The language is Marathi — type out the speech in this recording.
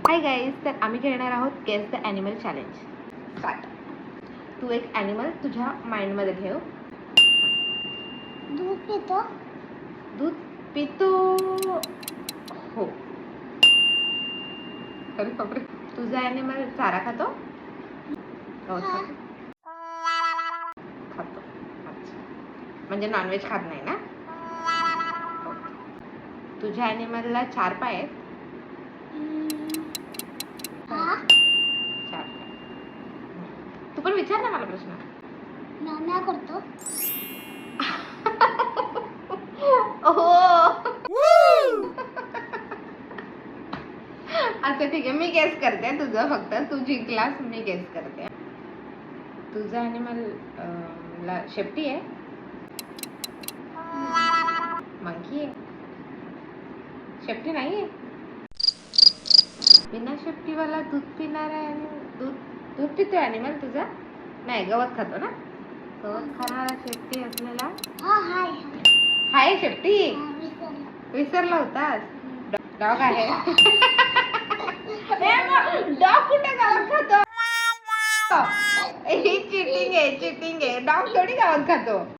हाय गाईज, तर आम्ही खेळणार आहोत guess the animal challenge. Start. तू एक ॲनिमल तुझ्या माइंडमध्ये ठेव. दूध पितो. दूध पितो. हो. अरे बापरे. तुझा ॲनिमल चारा खातो? हो, हा. खातो. अच्छा, म्हणजे नॉनव्हेज खात नाही ना? हो. तुझ्या ॲनिमलला 4 पाय आहेत? हा. 4 पाय. तू पण विचार ना मला प्रश्न. म्याव करतो. हो. अच्छा ठीक आहे, मी गेस करते तुझं. फक्त तू जिंकलास, मी गेस करते. तुझा ॲनिमल ला शेपटी आहे? मंकी आहे? शेपटी नाही आहे? बिना शेपटीवाला दूध पिणारा आणि दूध पितो ॲनिमल तुझा? नाही, गवत खातो ना? गवत खाणारा शेपटी असलेला हा हाय. हाय शेपटी. विसरला. विसरला होतास. डॉग आहे. डॉग कुठे गवत खातो? ही चिटिंग आहे, चिटिंग आहे. डॉग थोडी गवत खातो.